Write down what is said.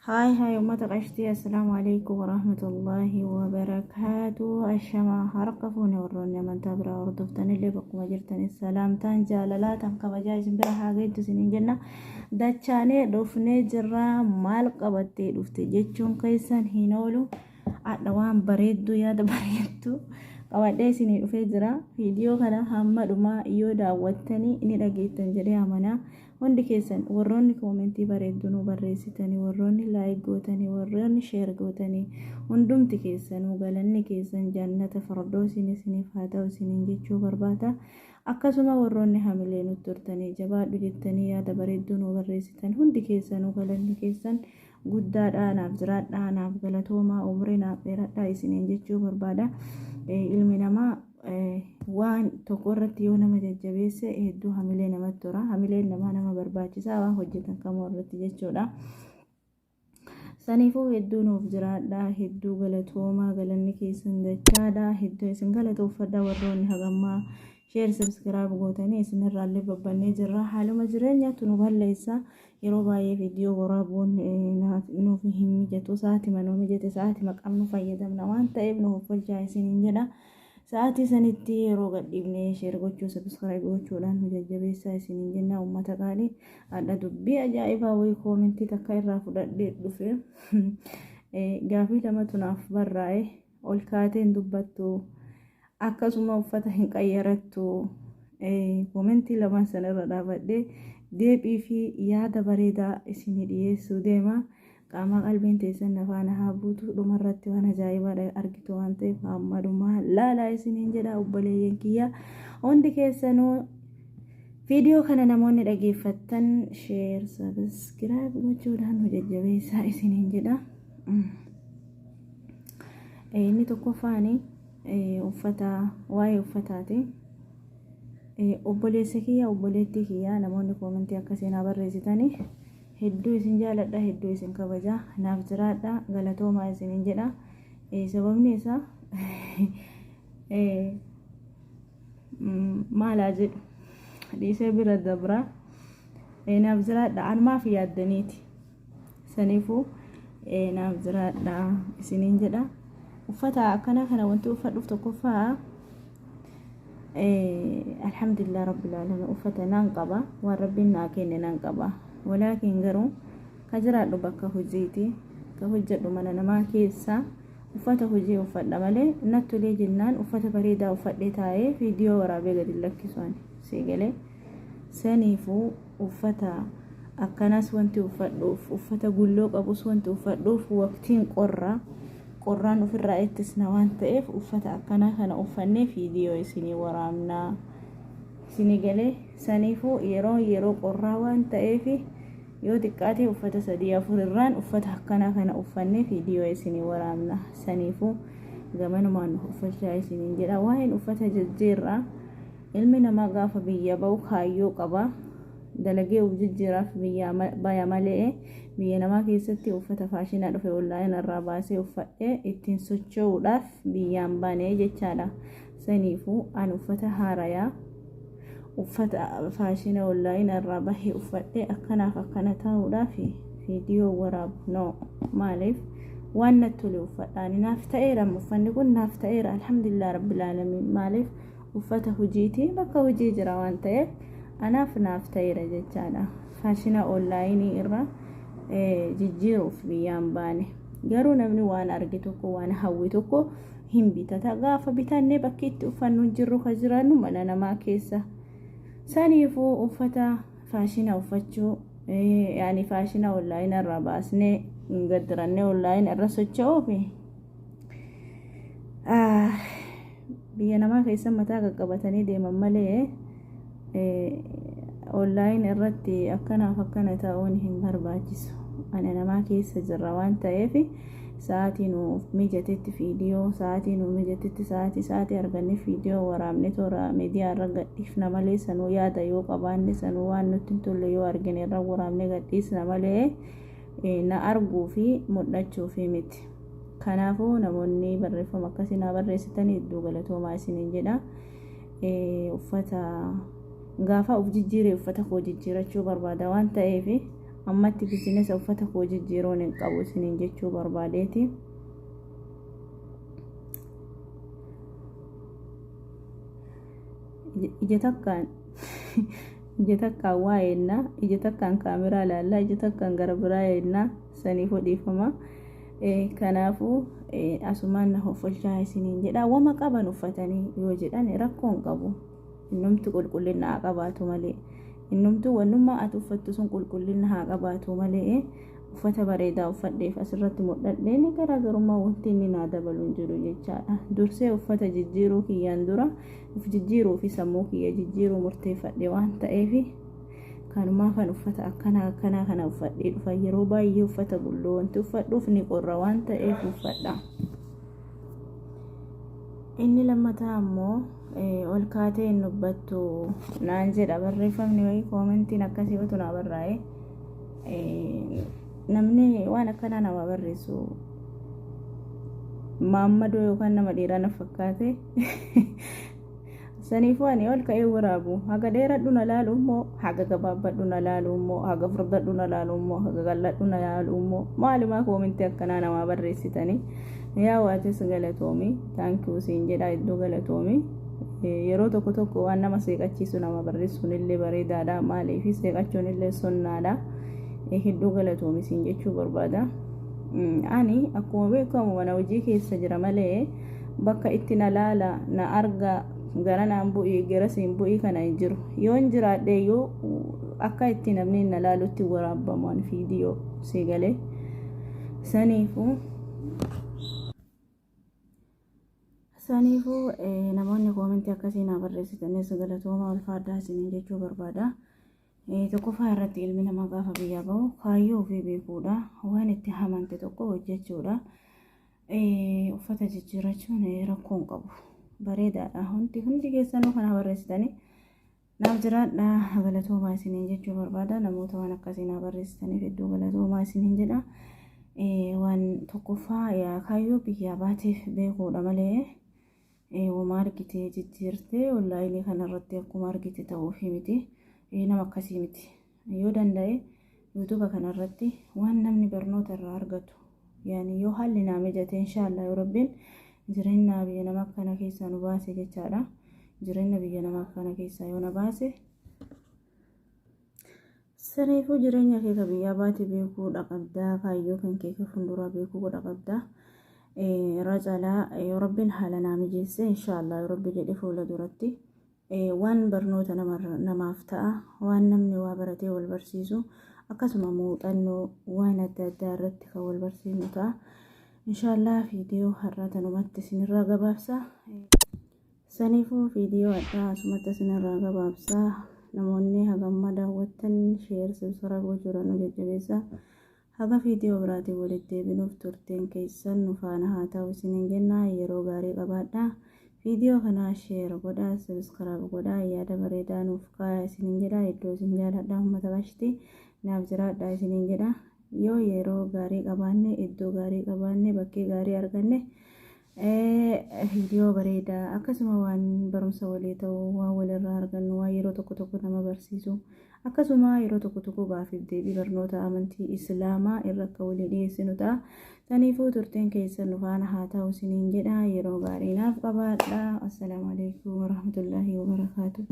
هاي أمتك عشتي. السلام عليكم ورحمة الله وبركاته. الشما حرقفوني وروني من تبرا وردفتني اللي بقوا مجرتني السلام تان جالالات كبجاي سنبرا حاجة سنين جنة داتشاني دفني جرا مال قبتي دفتي جيتشون كيسان هينولو أدوان بريدو ياد بريدو qawadhee isinii dhufee jira. Viidiyoo kana hamma dhumaa yoo daawwattanii inni dhageettan jedhee amanaa. Hundi keessan warroonni koomentii bareedduu nu barreessitanii, warroonni laayik gootanii, warroonni sheer gootanii, hundumti keessanuu galanni keessan jannata firdawsiin isiniif haa ta'u isiniin jechuu barbaada. Akkasuma warroonni hamilee nutti turtanii jabaadhu jettanii yaada bareedduu nu barreessitan hundi keessanuu galanni keessan guddaadha. Naaf jiraadha, naaf galatoomaa, umrii naaf dheeradha isiniin jechuu barbaada. Ilmi namaa waan tokko irratti yoo nama jajjabeesse hedduu hamilee namatti tora. Hamileen nama barbaachisaa waan hojjetan kamuu irratti jechuudha. Saniifuu hedduu nuuf jiraadha, hedduu galatoomaa, galanni keessan dachaadha. Hedduu isin galatoofadha warroonni hagammaa sheer sabskiraayib gootanii isinirraallee babbannee jirra. Haaluma jireenyaatu nu balleessa. Yeroo baay'ee viidiyoo waraabuun nuuf hin mijatu. Sa'aatii manuu mijate sa'aatii maqaan nu fayyadamna waan ta'eef nuuf olchaa isiniin jedha. Sa'aatii sanitti yeroo gadhiifnee sheer gochuu sabskiraayib gochuudhaan nu jajjabeessaa isiniin jenna. Uummata qaalii adda dubbii ajaa'ibaa wayii koomentii takka irraa fudhadhee dhufe gaafii lamatu naaf barraa'e. Ol kaateen dubbattu akkasuma uffata hin qayyarattu. Koomentii lamaan sanarra dhaabadhee deebii fi yaada bareedaa isinii dhiyeessuu deema. Qaama qalbiin teessan afaan haa buutu. Dhumarratti waan ajaa'ibaa argitu waan ta'eef hamma dhumaa laalaa isiniin jedha. Obboleeyyan kiyya hundi keessanuu viidiyoo kana namoonni dhageeffattan sheer sabskiraayib gochuudhaan nu jajjabeessaa isiniin jedha. Inni tokkoffaani uffata waa'ee uffataati. Obboleessa kiyya obboleettii kiyya namoonni koomentii akkasiin barreessitanii hedduu isin jaaladha, hedduu isin kabaja. Naaf jiraadha, galatoomaa isiniin jedha. Sababni isaa maalaa jedhu dhiisee bira dabra. Naaf jiraadha anumaaf yaaddaniiti. Saniifuu naaf jiraadha isiniin jedha. Uffata akkana kana wanti uffadhuuf tokkoffaa alhamdulillah rabbil alamin uffata nan qaba. Waan rabbiin naa kenne nan qaba. Walaakin garuu ka jiraadhu bakka hojiiti. Ka hojjedhu mana namaa keessa uffata hojii uffadha malee natti tolee jennaan uffata bareedaa uffadhee taa'ee viidiyoo waraabee gadi lakkisuun seegalee. Saniifuu uffata akkanas wanti uffadhuuf uffata gulloo qabus wanti uffadhuuf waqtiin qorraan ofirraa ittisna waan ta'eef uffata akkanaa kana uffannee viidiyoo isinii waraabnaa isinii galee. Saniifuu yeroo qorraa waan ta'eef yoo xiqqaate uffata 3-4 irraan uffata akkanaa kana uffannee viidiyoo isinii waraabna. Saniifuu gamanumaan uffachaa isiniin jedha. Waa'een uffata jijjiirraa ilmi namaa gaafa biyya ba'u kaayyoo qaba. Dalagee uf jijjiiraaf baya malee biyya namaa keessatti uffata faashinaa dhufe onlaayinii irraa baasee uffadhee ittiin socho'uudhaaf biyyaan baanee jechaadha. Saniifuu an uffata haarayaa uffata faashina onlaayinii irraa bahee uffadhee akkanaaf akkana ta'uudhaaf viidiyoo waraabu no maaliif waan natti tole uffadhaan naaf ta'eera. Uffanni kun naaf ta'eera alhamdulillah rabbil alamin. Maaliif uffata hojiiti bakka hojii jira waan ta'eef anaaf naaf ta'eera jechaadha. Faashina onlaayinii irraa jijjiiruuf biyyaan baane. Garuu namni waan arge tokko waan hawwi tokko hin bitata. Gaafa bitannee bakki itti uffannu jirru ka jiraannu mana namaa keessa. Saniifuu uffata faashina uffachuu yaani faashina onlaayinii irraa baasnee gaddirannee onlaayinii irra socho'uuf biyya namaa keessa mataa qaqqabatanii deeman malee onlaayinii irratti akkanaaf akkana ta'uun hin barbaachisu. Mana namaa keessa jirra waan ta'eef sa'aatii nuuf mijatetti viidiyoo sa'aatii nuuf mijatetti sa'aatii arganne viidiyoo waraabne toora miidiyaa irra gadhiifna malee sanuu yaada yoo qabaanne sanuu waan nutti tolle yoo argine irra waraabne gadhiisna malee na arguu fi mul'achuu fi miti. Kanaafuu namoonni barreeffama akkasii na barreessitanii hedduu galatoomaa isiniin jedha. Uffata gaafa uf jijjiiree uffata koo jijjiirachuu barbaada waan ta'eef ammatti bizinesa uffata koo jijjiiroon hin qabu isiniin jechuu barbaadeeti. ija takkaan waa ennaa, ija takkaan kaameraa ilaallaa, ija takkaan gara biraa ennaa saniif dhiifama. Kanaafuu asumaan na hoffolchaa isiniin jedha. Wama qaban uffatanii yoo jedhan rakkoon qabu. Innumtu qulqullina haa qabaatu malee, innumtu wannummaa ati uffattu sun qulqullina haa qabaatu malee uffata bareedaa uffadheef asirratti mul'adheen garaagarummaa wanti inni naa dabalu hin jiru jechaadha. Dursee uffata jijjiiruu kiyyaan dura uf jijjiiruu fi sammuu kiyya jijjiiruu murteeffadhe waan ta'eef kanumaafan uffata akkanaa kana uffadhee dhufa. Yeroo baay'ee uffata bulloo wanti uffadhuuf ni qorra waan ta'eef uffadha. Inni lammataa ammoo ol kaatee hin dubbattu naan jedha barreeffamni wayii koomentiin akkasii otu naa barraa'e. Namni waan akkanaa nama barreessu Maammadoo yookaan nama dhiiraa na fakkaate. Saniifuu ani ol ka'ee waraabu haga dheeradhu na laalu immoo haga gabaabbadhu na laalu immoo haga furdadhu na laalu immoo haga qal'adhu na laalu immoo maalimaa koomentii akkanaa nama barreessitanii. Yaa waatis galatoomi taankii siin jedha iddoo galatoomi. Yeroo tokko waan nama seeqachiisu nama barreessuun illee bareedaadha, maaliif seeqachuun illee sunnaadha. Hedduu galatoomi siin jechuu barbaada. Ani akkuma beekamu mana hojii keessa jira malee bakka itti na laala na arga gara naan bu'ii gara siin bu'ii kana hin jiru. Yoon jiraadhe yoo akka itti namni na laalutti waraabaman viidiyoo seegalee saniifuu namoonni koomentii akkasii na barreessitanis galatooma ulfaadhaa isiniin jechuu barbaada. Tokkoffaa irratti ilmi namaa gaafa biyyaa bahu kaayyoo ofii beekuudha, waan itti hamante tokko hojjechuudha. Uffata jijjiirachuun rakkoon qabu, bareedaadha. Hundi keessanuu kana barreessitanii naaf jiraadha. Galatoomaa isiniin jechuu barbaada. Namoota waan akkasii na barreessitaniif hedduu galatoomaa isiniin jedha. Waan tokkoffaa kaayyoo biyyaa baateef beekuudha malee wama argitee jijjiirtee onlaayinii kanarratti akkuma argite ta'uufi miti. Nama akkasii miti. Yoo danda'e yuutuuba kanarratti waan namni barnoota irraa argatu yaani yoo haalli naa mijate inshaallah yoo rabbiin jireenya biyya nama kana keessaa nu baase jechaadha. Jireenya biyya nama kana keessaa yoo na baase saniifuu jireenya kee biyyaa baate beekuudha qabdaa. Kaayyoo kan kee fuuldura beekuudha qabdaa. Irra caalaa yoo rabbiin haala naa mijeesse inshaallah yoo rabbi jedhe fuula duratti waan barnoota namaaf ta'a, waan namni waa baratee wal barsiisu akkasuma muuxannoo waan adda addaa irratti kan wal barsiisnu ta'a. Inshaallah viidiyoo har'aa tanumatti isinirraa gabaabsa. Saniifuu viidiyoo addaa asumatti isinirraa gabaabsa. Namoonni hagamma daawwattan sheer subscribe jiran nu jajjabeessa. Haga viidiyoo biraatiin walitti deebinuuf turteen keessan nu faana haa ta'u isiniin jenna. Yeroo gaarii qabaadhaa. Video kana share godhaa, subscribe godhaa, yaada bareedaa nuuf kaayaa isiniin jedha. Iddoo isin jaaladha uummata bashti naaf jiraadha isiniin jedha. Yoo yeroo gaarii qabaanne, iddoo gaarii qabaanne, bakkee gaarii arganne video bareedaa akkasuma waan barumsa walii ta'u waan walirraa argannu waan yeroo tokko nama barsiisu akkasuma yeroo tokko gaafiif deebii barnoota amantii islaamaa irra akka walii dhiyeessinu ta'a. Saniifuu turteen keessan nu faana haa ta'u isiniin jedha. Yeroo gaarii naaf qabaadha. Assalaamu alaykum warahmatullaahi wabarakaatuh.